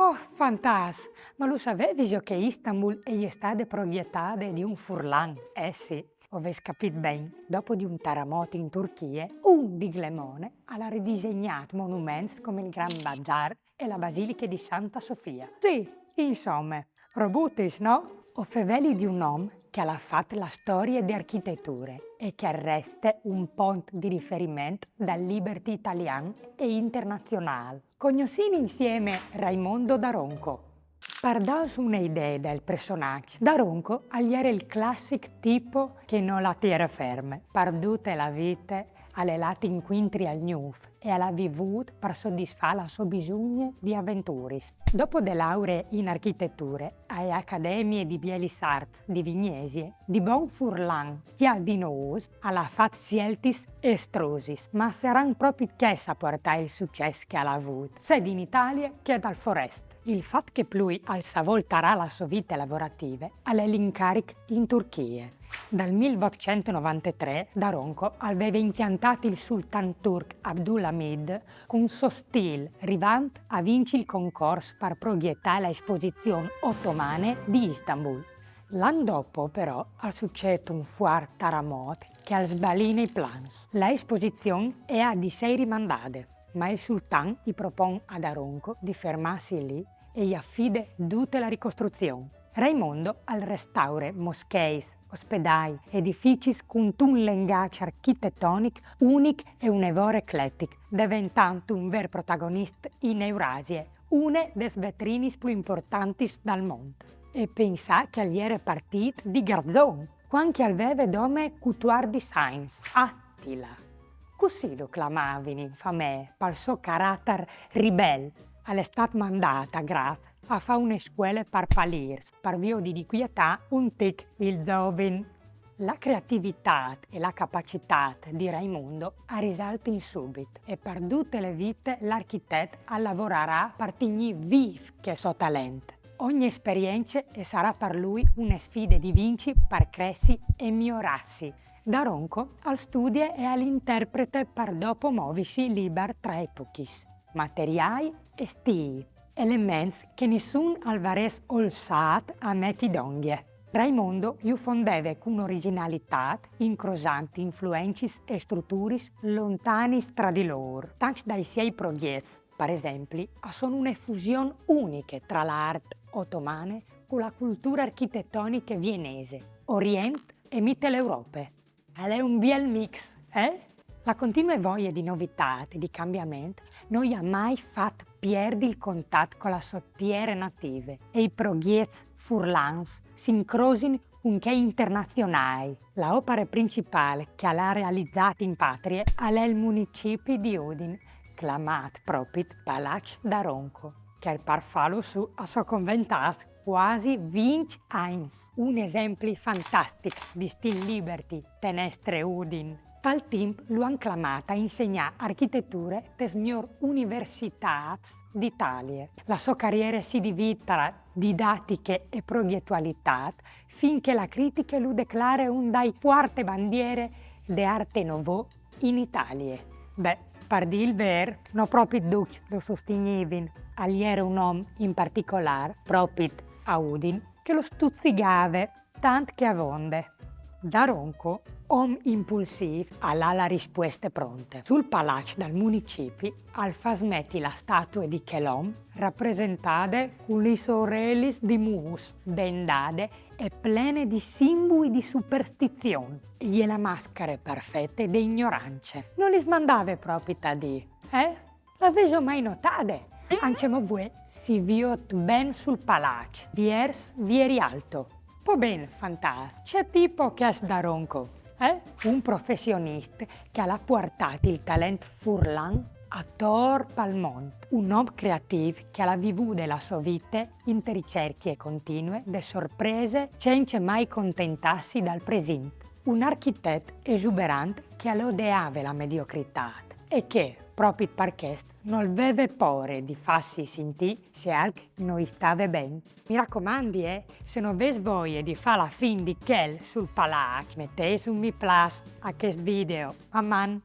Oh, fantastico! Ma lo sapevi che Istanbul è stata proprietà di un furlan? Eh sì, avete capito bene. Dopo di un terremoto in Turchia, un diglemone ha ridisegnato monumenti come il Gran Bazar e la Basilica di Santa Sofia. Sì, insomma, robutis, no? O feveli di un uomo che ha fatto la storia di architetture e che resta un punto di riferimento dal liberty italiano e internazionale. Conoscini insieme Raimondo Daronco. Per darsi un'idea del personaggio, Daronco era il classico tipo che non la tira ferma, perdute la vita alle lati incontri al Newf e alla vissuto per soddisfare la sua bisogno di avventure. Dopo le lauree in architetture alle accademie di Bielis Arts di Vignesie, di Bon Furlan che al di noi alla fatto sceltis estrosis, ma saranno proprio che a portare il successo che ha avuto, sia in Italia che dal Forest. Il fatto che lui al savoltarà la sua vita lavorativa è l'incarico in Turchia. Dal 1893 Daronco aveva impiantato il sultan turco Abdulhamid con suo stile rivant a vincere il concorso per proiettare l'esposizione ottomana di Istanbul. L'anno dopo, però, è successo un forte terremoto che ha sbalino i plans. L'esposizione è di sei rimandate, ma il sultan gli propone a Daronco di fermarsi lì e gli affida tutta la ricostruzione. Raimondo al restaura moschee, ospedali, edifici con un linguaggio architettonico unico e un evore eclettico, diventando un vero protagonista in Eurasia, una delle vetrine più importanti del mondo. E pensà che gli era partito di Garzon, quando aveva nome Couture di Sainz, Attila. Così lo chiamavano in famiglia per il suo carattere ribelle. È stato mandato a Graf a fare una scuola per palirs, per via di quietà un tic il giovane. La creatività e la capacità di Raimondo risalta in subito e per tutte le vite l'architetto lavorerà per tenere vivo che suo talento. Ogni esperienza sarà per lui una sfida di vincere per crescere e migliorarsi. Daronco al studio e all'interprete per dopo muoversi libero tra epoche, materiali e stili, elementi che nessun alvarez olsat a metti d'onghie. Raimondo gli fondeva con originalità, incrosanti influenze e strutture lontane tra di loro, tanto dai suoi progetti, per esempio, sono una fusione unica tra l'arte ottomana con la cultura architettonica viennese, Oriente e Mitteleuropa. È un bel mix, eh? La continua voglia di novità e di cambiamento non gli ha mai fatto perdere il contatto con la sua terra nativa e i progetti furlans si incrociano con che internazionali. L'opera principale che ha realizzato in patria è il municipio di Udine, chiamato proprio Palazzo Daronco, che per farlo su a sua conventato quasi 20 anni. Un esempio fantastico di stile liberty, tenestre Udine. Tal tempo lo hanno chiamata a insegnare architettura alle migliori università d'Italia. La sua carriera si divide tra didattiche e progettualità finché la critica lo declara un dei porte bandiere di arte nouveau in Italia. Beh, per dire il vero, non proprio tutti lo sostenevano. Era un uomo in particolare, proprio a Udine, che lo stuzzicava tanto che a vonde. Daronco, uomo impulsivo, ha la risposte pronte. Sul palazzo del municipio al fa smetti la statua di Chelom, rappresentate con le sorelle di mus, bendate e plene di simboli di superstizione, e la maschera perfetta di ignoranza. Non li smandava proprio a dire, L'avete mai notate? Anche voi si viot ben sul palazzo, vieri alto. Po' bene, fantastico. C'è tipo che è Daronco, un professionista che ha portato il talento furlan a torp al mondo. Un uomo creativo che ha vissuto la sua vita in ricerche continue, de sorprese, senza mai contentarsi dal presente. Un architetto esuberante che odiava la mediocrità e che, proprio per questo, non aveva paura di farsi sentire se anche non stava bene. Mi raccomandi, se non avete voglia di fare la fine di quel sul palazzo, mettete un mi piace a questo video. Aman!